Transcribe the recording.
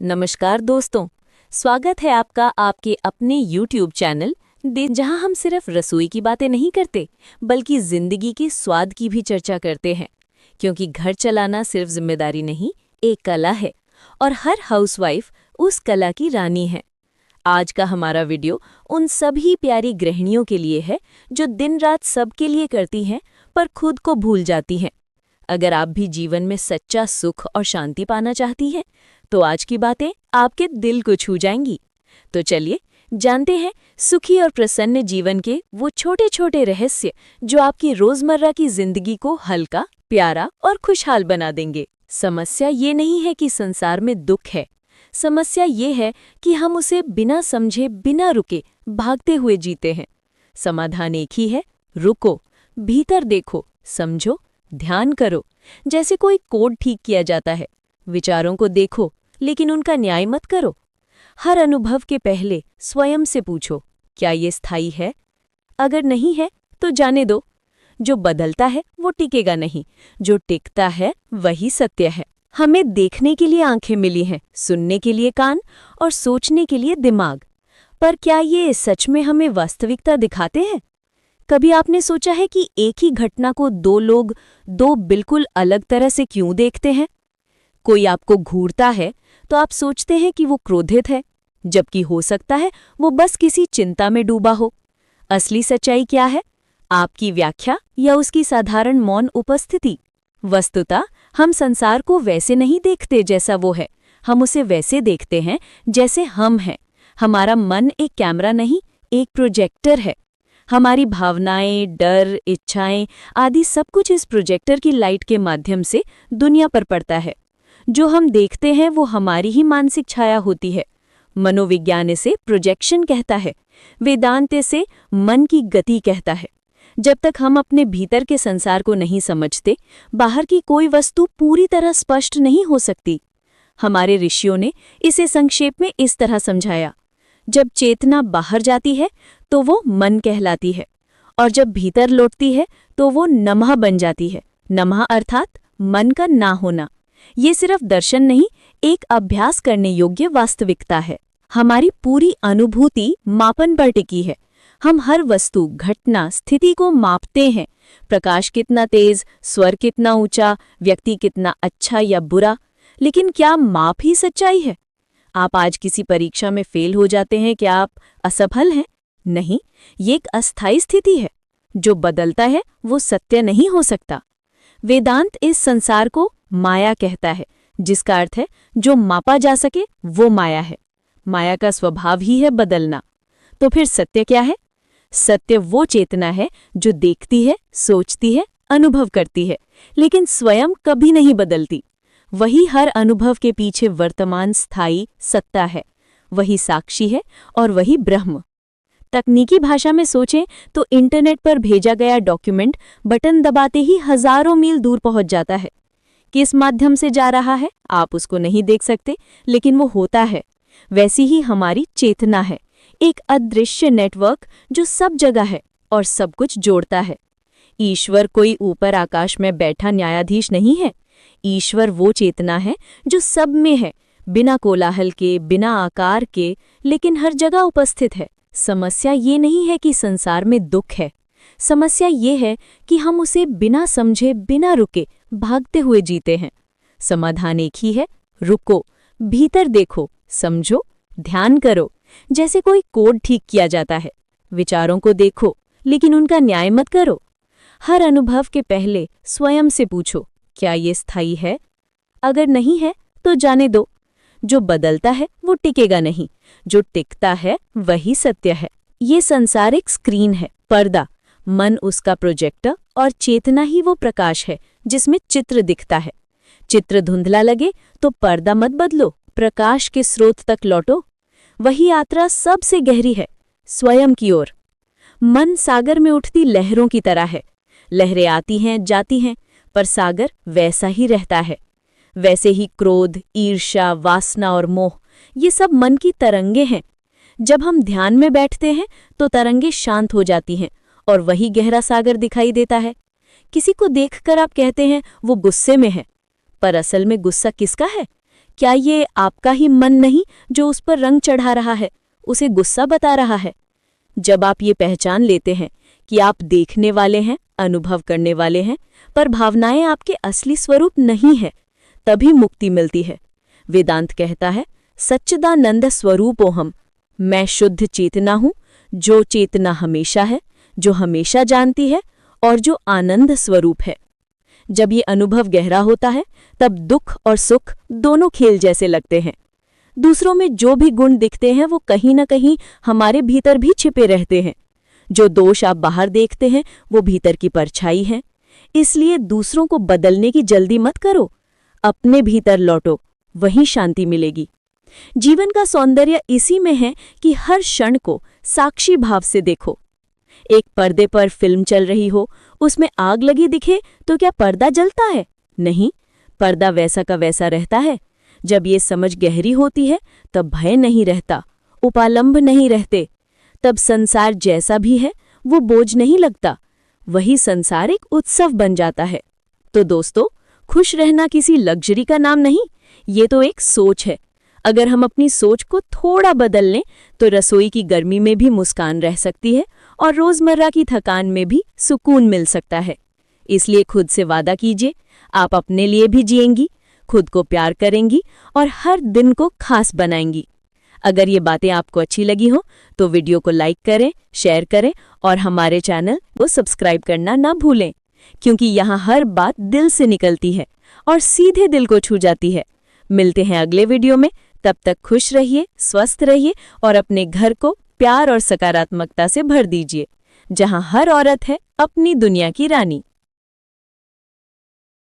नमस्कार दोस्तों, स्वागत है आपका आपके अपने YouTube चैनल जहां हम सिर्फ रसोई की बातें नहीं करते बल्कि जिंदगी के स्वाद की भी चर्चा करते हैं। क्योंकि घर चलाना सिर्फ जिम्मेदारी नहीं, एक कला है और हर हाउसवाइफ उस कला की रानी है। आज का हमारा वीडियो उन सभी प्यारी गृहिणियों के लिए है जो दिन रात सबके लिए करती हैं पर खुद को भूल जाती हैं। अगर आप भी जीवन में सच्चा सुख और शांति पाना चाहती हैं तो आज की बातें आपके दिल को छू जाएंगी। तो चलिए जानते हैं सुखी और प्रसन्न जीवन के वो छोटे छोटे रहस्य जो आपकी रोजमर्रा की जिंदगी को हल्का, प्यारा और खुशहाल बना देंगे। समस्या ये नहीं है कि संसार में दुख है, समस्या ये है कि हम उसे बिना समझे बिना रुके भागते हुए जीते हैं। समाधान एक ही है, रुको, भीतर देखो, समझो, ध्यान करो। जैसे कोई कोड ठीक किया जाता है, विचारों को देखो लेकिन उनका न्याय मत करो। हर अनुभव के पहले स्वयं से पूछो, क्या ये स्थायी है? अगर नहीं है तो जाने दो। जो बदलता है वो टिकेगा नहीं, जो टिकता है वही सत्य है। हमें देखने के लिए आंखें मिली हैं, सुनने के लिए कान और सोचने के लिए दिमाग, पर क्या ये सच में हमें वास्तविकता दिखाते हैं? कभी आपने सोचा है कि एक ही घटना को दो लोग दो बिल्कुल अलग तरह से क्यों देखते हैं? कोई आपको घूरता है तो आप सोचते हैं कि वो क्रोधित है, जबकि हो सकता है वो बस किसी चिंता में डूबा हो। असली सच्चाई क्या है, आपकी व्याख्या या उसकी साधारण मौन उपस्थिति? वस्तुतः हम संसार को वैसे नहीं देखते जैसा वो है, हम उसे वैसे देखते हैं जैसे हम हैं। हमारा मन एक कैमरा नहीं, एक प्रोजेक्टर है। हमारी भावनाएं, डर, इच्छाएं आदि सब कुछ इस प्रोजेक्टर की लाइट के माध्यम से दुनिया पर पड़ता है। जो हम देखते हैं वो हमारी ही मानसिक छाया होती है। मनोविज्ञान से प्रोजेक्शन कहता है, वेदांत से मन की गति कहता है। जब तक हम अपने भीतर के संसार को नहीं समझते, बाहर की कोई वस्तु पूरी तरह स्पष्ट नहीं हो सकती। हमारे ऋषियों ने इसे संक्षेप में इस तरह समझाया, जब चेतना बाहर जाती है तो वो मन कहलाती है, और जब भीतर लौटती है तो वो नमः बन जाती है। नमः अर्थात मन का ना होना। ये सिर्फ दर्शन नहीं, एक अभ्यास करने योग्य वास्तविकता है। हमारी पूरी अनुभूति मापन पर टिकी है। हम हर वस्तु, घटना, स्थिति को मापते हैं। प्रकाश कितना तेज, स्वर कितना ऊंचा, व्यक्ति कितना अच्छा या बुरा। लेकिन क्या माप ही सच्चाई है? आप आज किसी परीक्षा में फेल हो जाते हैं, क्या आप असफल हैं? नहीं, ये एक अस्थायी स्थिति है। जो बदलता है वो सत्य नहीं हो सकता। वेदांत इस संसार को माया कहता है, जिसका अर्थ है जो मापा जा सके वो माया है। माया का स्वभाव ही है बदलना। तो फिर सत्य क्या है? सत्य वो चेतना है जो देखती है, सोचती है, अनुभव करती है, लेकिन स्वयं कभी नहीं बदलती। वही हर अनुभव के पीछे वर्तमान स्थायी सत्ता है, वही साक्षी है और वही ब्रह्म। तकनीकी भाषा में सोचें तो इंटरनेट पर भेजा गया डॉक्यूमेंट बटन दबाते ही हजारों मील दूर पहुंच जाता है। किस माध्यम से जा रहा है आप उसको नहीं देख सकते, लेकिन वो होता है। वैसी ही हमारी चेतना है, एक अदृश्य नेटवर्क जो सब जगह है और सब कुछ जोड़ता है। ईश्वर कोई ऊपर आकाश में बैठा न्यायाधीश नहीं है। ईश्वर वो चेतना है जो सब में है, बिना कोलाहल के, बिना आकार के, लेकिन हर जगह उपस्थित है। समस्या ये नहीं है कि संसार में दुख है, समस्या ये है कि हम उसे बिना समझे बिना रुके भागते हुए जीते हैं। समाधान एक ही है, रुको, भीतर देखो, समझो, ध्यान करो। जैसे कोई कोड ठीक किया जाता है, विचारों को देखो लेकिन उनका न्याय मत करो। हर अनुभव के पहले स्वयं से पूछो, क्या ये स्थायी है? अगर नहीं है तो जाने दो। जो बदलता है वो टिकेगा नहीं, जो टिकता है वही सत्य है। ये संसार एक स्क्रीन है, पर्दा। मन उसका प्रोजेक्टर और चेतना ही वो प्रकाश है जिसमें चित्र दिखता है। चित्र धुंधला लगे तो पर्दा मत बदलो, प्रकाश के स्रोत तक लौटो। वही यात्रा सबसे गहरी है, स्वयं की ओर। मन सागर में उठती लहरों की तरह है। लहरें आती हैं, जाती हैं, पर सागर वैसा ही रहता है। वैसे ही क्रोध, ईर्ष्या, वासना और मोह, ये सब मन की तरंगे हैं। जब हम ध्यान में बैठते हैं तो तरंगे शांत हो जाती हैं और वही गहरा सागर दिखाई देता है। किसी को देखकर आप कहते हैं वो गुस्से में है, पर असल में गुस्सा किसका है? क्या ये आपका ही मन नहीं जो उस पर रंग चढ़ा रहा है, उसे गुस्सा बता रहा है? जब आप ये पहचान लेते हैं कि आप देखने वाले हैं, अनुभव करने वाले हैं, पर भावनाएं आपके असली स्वरूप नहीं है, तभी मुक्ति मिलती है। वेदांत कहता है, सच्चिदानंद स्वरूपोहम, मैं शुद्ध चेतना हूं, जो चेतना हमेशा है, जो हमेशा जानती है और जो आनंद स्वरूप है। जब ये अनुभव गहरा होता है, तब दुख और सुख दोनों खेल जैसे लगते हैं। दूसरों में जो भी गुण दिखते हैं वो कहीं न कहीं हमारे भीतर भी छिपे रहते हैं। जो दोष आप बाहर देखते हैं वो भीतर की परछाई है। इसलिए दूसरों को बदलने की जल्दी मत करो, अपने भीतर लौटो, वहीं शांति मिलेगी। जीवन का सौंदर्य इसी में है कि हर क्षण को साक्षी भाव से देखो। एक पर्दे पर फिल्म चल रही हो, उसमें आग लगी दिखे तो क्या पर्दा जलता है? नहीं, पर्दा वैसा का वैसा रहता है। जब ये समझ गहरी होती है तब भय नहीं रहता, उपालंभ नहीं रहते। तब संसार जैसा भी है वो बोझ नहीं लगता, वही संसार एक उत्सव बन जाता है। तो दोस्तों, खुश रहना किसी लग्जरी का नाम नहीं, ये तो एक सोच है। अगर हम अपनी सोच को थोड़ा बदल लें तो रसोई की गर्मी में भी मुस्कान रह सकती है और रोजमर्रा की थकान में भी सुकून मिल सकता है। इसलिए खुद से वादा कीजिए, आप अपने लिए भी जिएंगी, खुद को प्यार करेंगी और हर दिन को खास बनाएंगी। अगर ये बातें आपको अच्छी लगी हो तो वीडियो को लाइक करें, शेयर करें और हमारे चैनल को सब्सक्राइब करना ना भूलें, क्योंकि यहाँ हर बात दिल से निकलती है और सीधे दिल को छू जाती है। मिलते हैं अगले वीडियो में, तब तक खुश रहिए, स्वस्थ रहिए और अपने घर को प्यार और सकारात्मकता से भर दीजिए, जहाँ हर औरत है अपनी दुनिया की रानी।